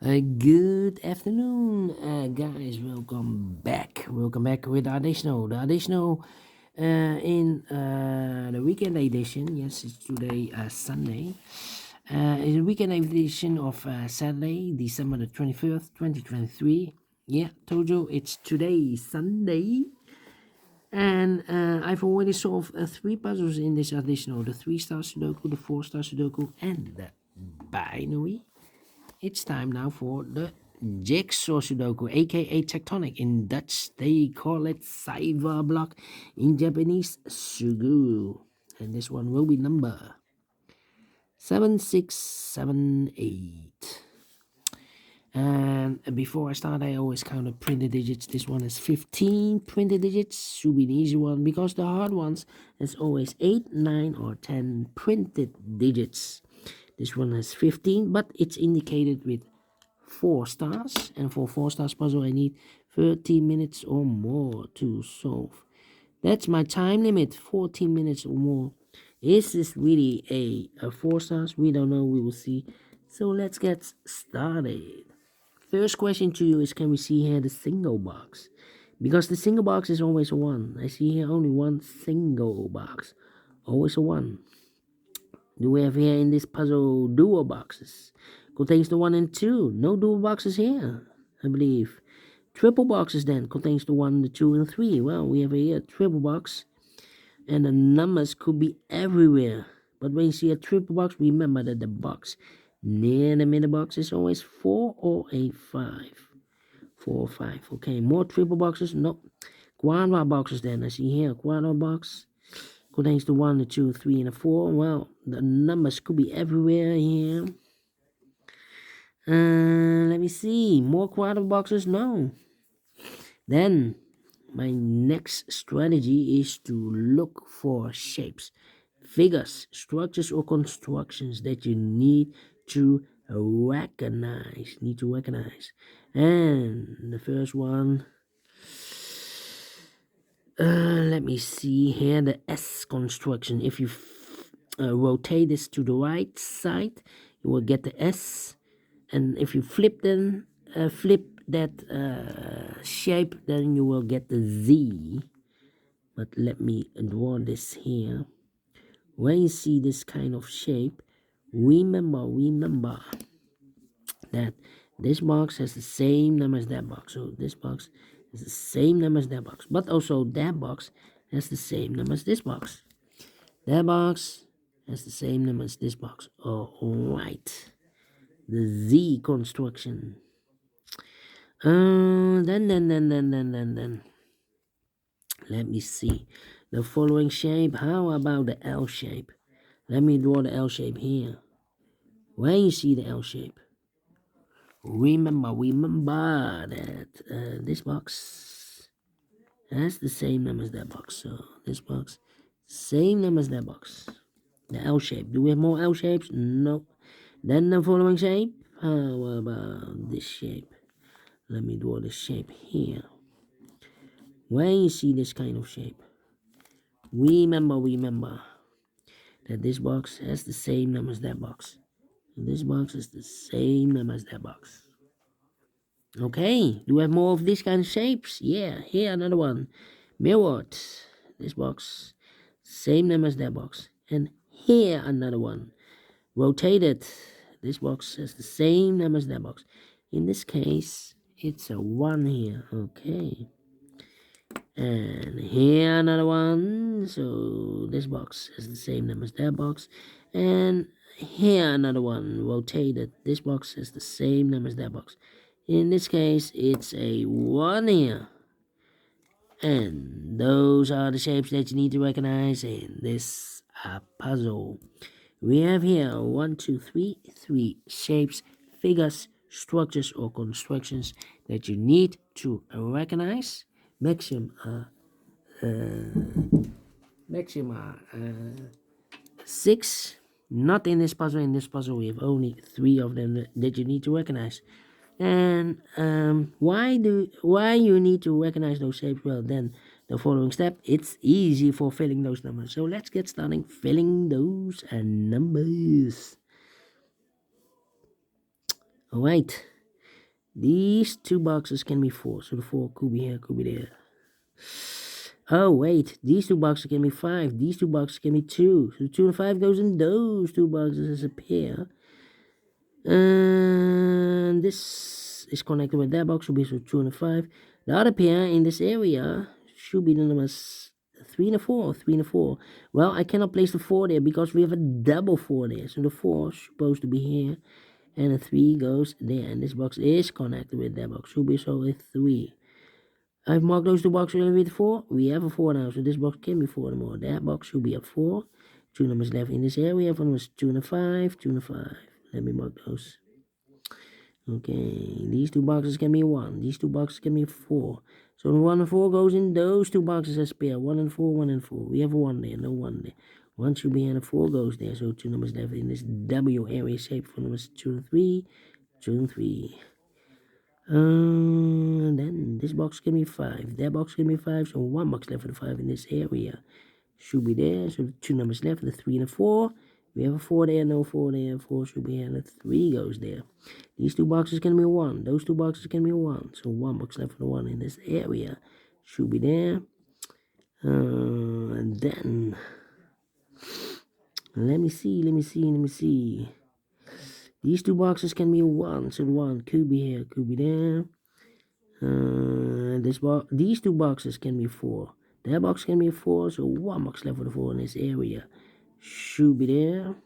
Good afternoon, guys. Welcome back. Welcome back with the additional. The additional in the weekend edition. Yes, it's today Sunday. It's a weekend edition of Saturday, December the 25th, 2023. Yeah, told you it's today, Sunday. And I've already solved three puzzles in this additional: the 3-star Sudoku, the 4-star Sudoku, and the binary. It's time now for the Jigsaw Sudoku, aka Tectonic. In Dutch, they call it Cyber Block. In Japanese, Suguru. And this one will be number 7678. And before I start, I always count the printed digits. This one is 15 printed digits. Should be an easy one because the hard ones is always 8, 9, or 10 printed digits. This one has 15, but it's indicated with 4 stars, and for 4 stars puzzle I need 30 minutes or more to solve. That's my time limit, 14 minutes or more. Is this really a 4 stars? We don't know, we will see. So let's get started. First question to you is, can we see here the single box? Because the single box is always a 1. I see here only one single box, always a 1. Do we have here in this puzzle dual boxes? Contains the 1 and 2. No dual boxes here, I believe. Triple boxes then contains the 1, the 2, and 3. Well, we have here a triple box, and the numbers could be everywhere. But when you see a triple box, remember that the box near the middle box is always 4 or a 5. 4 or 5. Okay, more triple boxes. No. Quadra boxes then. I see here a quadra box. Contains the 1, the 2, 3, and the 4. Well, the numbers could be everywhere here. Let me see. More quadra boxes? No. Then, my next strategy is to look for shapes, figures, structures, or constructions that you need to recognize. And the first one, let me see here, the S construction. If you rotate this to the right side, you will get the S, and if you flip that shape, then you will get the Z. But let me draw this here. When you see this kind of shape, remember that this box has the same number as that box. So this box has the same number as that box, but also that box has the same number as this box. That box has the same number as this box. Alright. The Z construction. Then. Let me see. The following shape. How about the L shape? Let me draw the L shape here. When you see the L shape, remember that this box has the same number as that box. So this box, same number as that box. The L shape. Do we have more L shapes? No. Then the following shape. How about this shape? Let me draw the shape here. When you see this kind of shape, remember that this box has the same number as that box. And this box is the same number as that box. Okay, do we have more of this kind of shapes? Yeah, here another one. Mirrored. This box, same number as that box. And here another one. Rotated. This box has the same number as that box. In this case, it's a 1 here. Okay. And here another one. So this box has the same number as that box. And here another one. Rotated. This box has the same number as that box. In this case, it's a 1 here. And those are the shapes that you need to recognize in this puzzle. We have here 3 shapes, figures, structures, or constructions that you need to recognize. Maximum 6. Not in this puzzle. In this puzzle, we have only 3 of them that you need to recognize. And why you need to recognize those shapes? Well, then the following step, it's easy for filling those numbers. So let's get starting filling those numbers. All right. These two boxes can be 4, so the 4 could be here, could be there. Oh wait, these two boxes can be 5. These two boxes can be 2. So 2 and 5 goes in those two boxes as a pair. And this is connected with that box, should be so 2 and 5. The other pair in this area should be the numbers 3 and 4. 3 and 4. Well, I cannot place the 4 there because we have a double 4 there. So the 4 is supposed to be here. And the 3 goes there. And this box is connected with that box. Should be so with 3. I've marked those two boxes with 4. We have a 4 now, so this box can be 4 anymore. That box should be a 4. 2 numbers left in this area. For numbers 2 and 5, 2 and 5. Let me mark those. Okay, these two boxes can be 1. These two boxes can be 4. So the 1 and 4 goes in those two boxes as pair. 1 and 4, 1 and 4. We have a 1 there, no 1 there. 1 should be and a 4 goes there. So 2 numbers left in this W area shape for numbers 2 and 3, 2 and 3. Then this box can be 5. That box can be 5. So 1 box left for the 5 in this area. Should be there. So the 2 numbers left, the 3 and a 4. We have a 4 there, no 4 there. 4 should be here, and the 3 goes there. These two boxes can be 1. Those two boxes can be 1. So 1 box left for the 1 in this area. Should be there. And then let me see. These two boxes can be 1. So the 1 could be here, could be there. These two boxes can be 4. That box can be 4, so 1 box left for the 4 in this area. Should be there.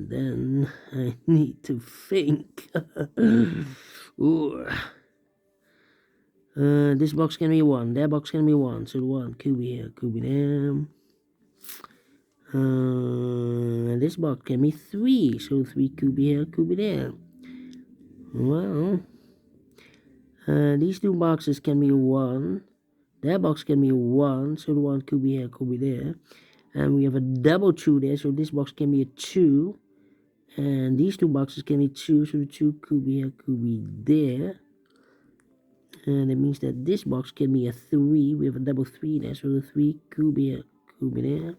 Then I need to think. This box can be 1. That box can be 1. So the 1 could be here, could be there. This box can be 3. So 3 could be here, could be there. Well, these two boxes can be 1. That box can be 1. So the 1 could be here, could be there. And we have a double 2 there. So this box can be a 2. And these two boxes can be 2. So the 2 could be here, could be there. And that means that this box can be a 3. We have a double 3 there. So the 3 could be here, could be there.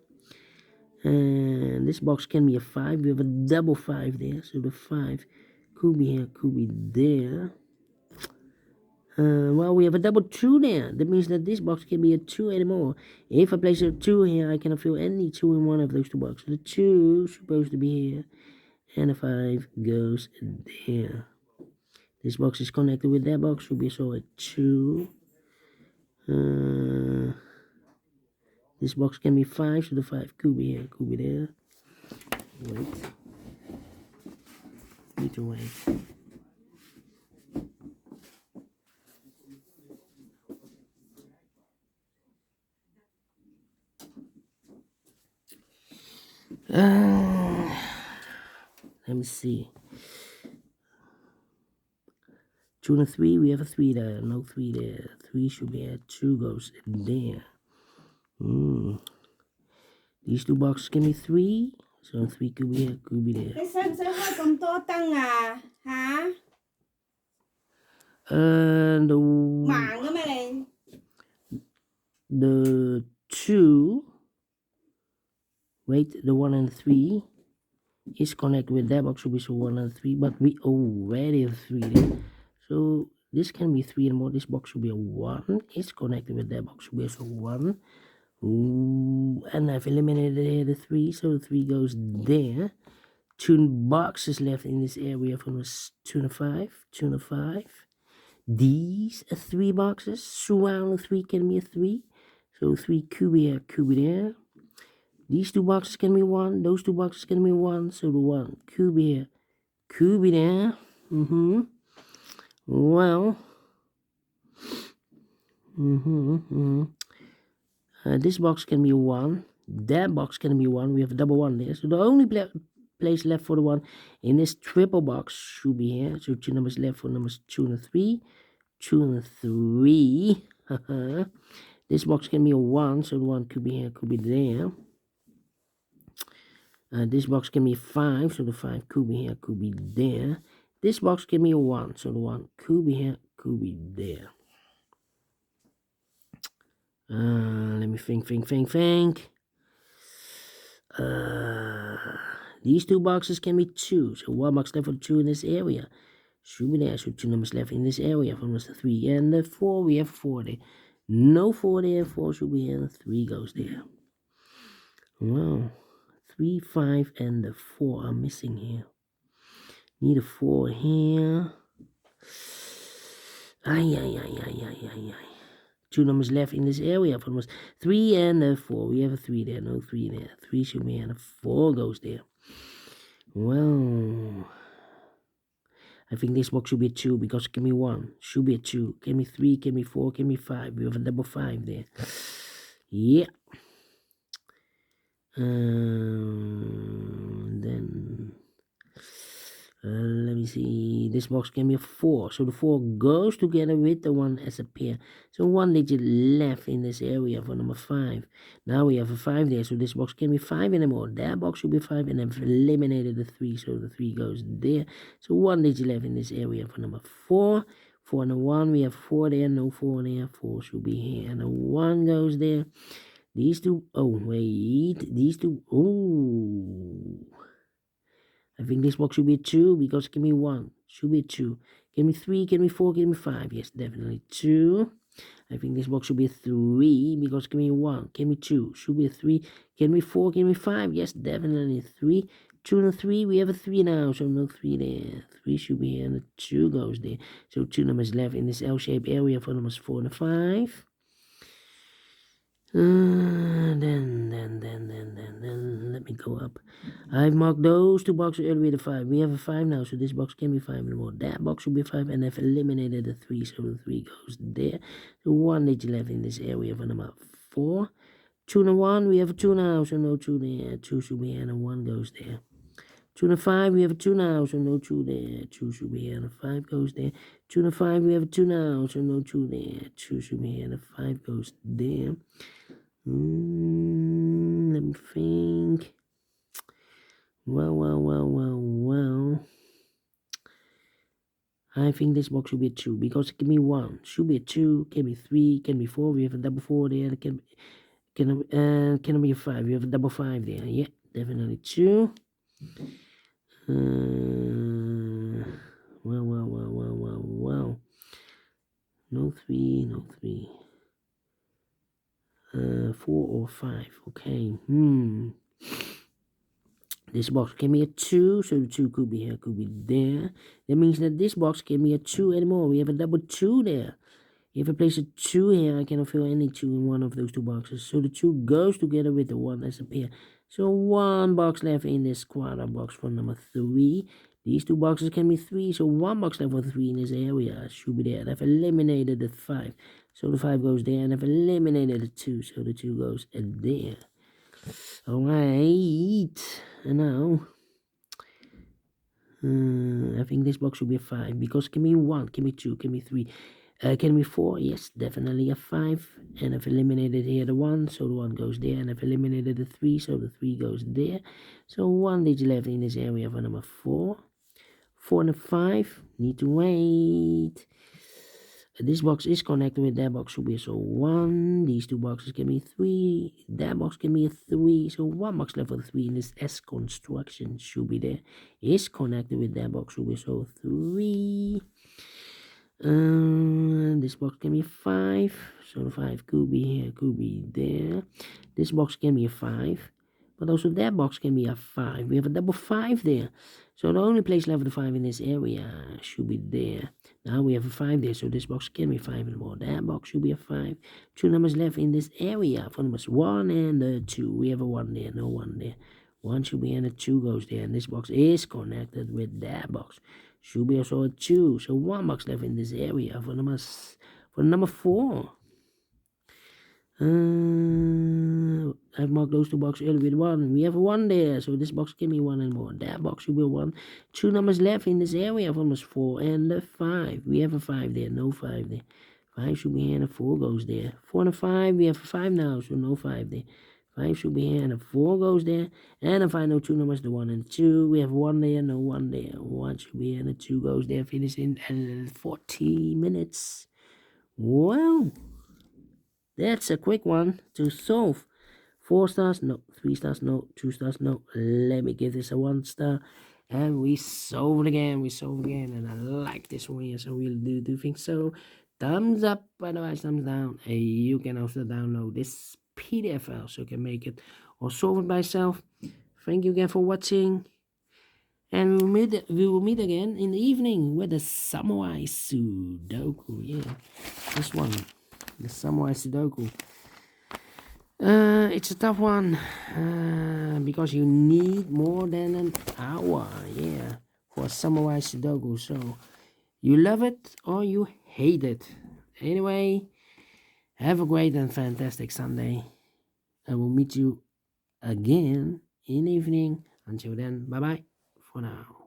And this box can be a 5. We have a double 5 there. So the 5 could be here, could be there. Well, we have a double 2 there. That means that this box can be a 2 anymore. If I place a 2 here, I cannot fill any 2 in one of those two boxes. The 2 is supposed to be here. And the 5 goes there. This box is connected with that box. Should be so a 2. This box can be 5. So the 5 could be here, could be there. Wait. Need to wait. Let me see. 2 and a 3, we have a 3 there. No 3 there. 3 should be here. 2 goes there. These two boxes can be 3. So 3 could be here, could be there. The 2, wait, the 1 and 3 is connected with that box, should be so 1 and 3, but we already have 3 there. So this can be 3 and more. This box should be a 1. It's connected with that box, should be so 1. And I've eliminated here the 3, so the 3 goes there. 2 boxes left in this area from 2 and 5, 2 and 5. These are 3 boxes. Surround the 3 can be a 3. So 3 could be here, could be there. These 2 boxes can be 1. Those 2 boxes can be 1. So the 1 could be here, could be there. Well. This box can be 1. That box can be 1. We have a double 1 there. So the only place left for the 1 in this triple box should be here. So 2 numbers left for numbers 2 and 3. 2 and 3. This box can be a 1. So the 1 could be here, could be there. This box can be 5. So the 5 could be here, could be there. This box can be a 1. So the 1 could be here, could be there. Let me think. These two boxes can be 2. So 1 box left for the 2 in this area. Should be there. So 2 numbers left in this area. From the 3 and the 4. We have 4 there. No 4 there. 4 should be here. 3 goes there. Wow. 3, 5, and the 4 are missing here. Need a 4 here. Ay. 2 numbers left in this area. From 3 and the 4. We have a 3 there. No 3 there. 3 should be here. And a 4 goes there. Well, I think this box should be a 2 because give me 1. Should be a 2. Give me 3, give me 4, give me 5. We have a double 5 there. Yeah. Then let me see. This box gave me a 4. So the 4 goes together with the 1 as a pair. So 1 digit left in this area for number 5. Now we have a 5 there. So this box gave me 5 anymore. That box should be 5 and I've eliminated the 3. So the 3 goes there. So 1 digit left in this area for number 4. 4 and a 1. We have 4 there. No 4 there. 4 should be here. And a 1 goes there. These two. Oh, wait. These two. Oh. I think this box should be a 2 because give me 1. Should be a 2. Give me 3, give me 4, give me 5. Yes, definitely 2. I think this box should be a 3 because give me 1. Give me 2. Should be a 3. Give me 4, give me 5. Yes, definitely 3. 2 and a 3. We have a 3 now. So no 3 there. 3 should be here and a 2 goes there. So 2 numbers left in this L-shaped area for numbers 4 and 5. Then let me go up. I've marked those 2 boxes earlier with a 5. We have a 5 now, so this box can be 5 anymore. That box should be 5, and I've eliminated the 3, so the 3 goes there. So 1 digit left in this area for number 4. 2 and a 1, we have a 2 now, so no 2 there. 2 should be here, and a 1 goes there. 2 and a 5, we have a 2 now, so no 2 there. 2 should be here, and a 5 goes there. 2 and a 5, we have a 2 now, so no 2 there. 2 should be here, and a 5 goes there. Let me think. Well. I think this box should be a 2 because give me 1. Should be a 2. Can be 3. Can be 4. We have a double 4 there. Can be a 5. We have a double 5 there. Yeah, definitely 2. Well. No 3. 4 or 5. Okay. This box can be a 2, so the 2 could be here, could be there. That means that this box can be a 2 anymore. We have a double 2 there. If I place a 2 here, I cannot fill any 2 in one of those 2 boxes. So the 2 goes together with the 1 as a pair. So 1 box left in this quarter box for number 3. These 2 boxes can be 3, so 1 box left for 3 in this area. Should be there. And I've eliminated the 5. So the 5 goes there, and I've eliminated the 2. So the 2 goes there. Alright. And now, I think this box should be a 5. Because give me 1, give me 2, give me 3. Can be 4? Yes, definitely a 5. And I've eliminated here the 1, so the 1 goes there. And I've eliminated the 3, so the 3 goes there. So 1 digit left in this area for number 4. 4 and a 5. Need to wait. This box is connected with that box, should be so 1. These 2 boxes can be 3. That box can be a 3. So 1 box left for the 3 in this S construction should be there. Is connected with that box, should be so 3. This box can be 5. So the 5 could be here, could be there. This box can be a 5. But also that box can be a 5. We have a double 5 there. So the only place left for the 5 in this area should be there. Now we have a 5 there, so this box can be 5 anymore. That box should be a 5. 2 numbers left in this area for numbers 1 and 2. We have a 1 there, no 1 there. 1 should be and a 2 goes there. And this box is connected with that box. Should be also a 2. So 1 box left in this area for number 4. I've marked those 2 boxes earlier with 1. We have a 1 there, so this box give me 1 and more. That box should be a 1. 2 numbers left in this area for numbers 4 and 5. We have a 5 there, no 5 there. 5 should be here and a 4 goes there. 4 and a 5, we have a 5 now, so no 5 there. 5 should be here and a 4 goes there. And a final 2 numbers, the 1 and 2. We have 1 there, no 1 there. 1 should be here and a 2 goes there. Finish in 40 minutes. Well, that's a quick one to solve 4 stars, no. 3 stars, no. 2 stars, no. Let me give this a 1 star. And we solved again, and I like this one here, so we'll do think so. Thumbs up, otherwise thumbs down. You can also download this PDF file so you can make it or solve it by yourself. Thank you again for watching. And we will meet again in the evening with the Samurai Sudoku. Yeah, this one, the Samurai Sudoku. It's a tough one because you need more than an hour, yeah, for Samurai Sudoku. So you love it or you hate it. Anyway, have a great and fantastic Sunday. I will meet you again in the evening. Until then, bye bye for now.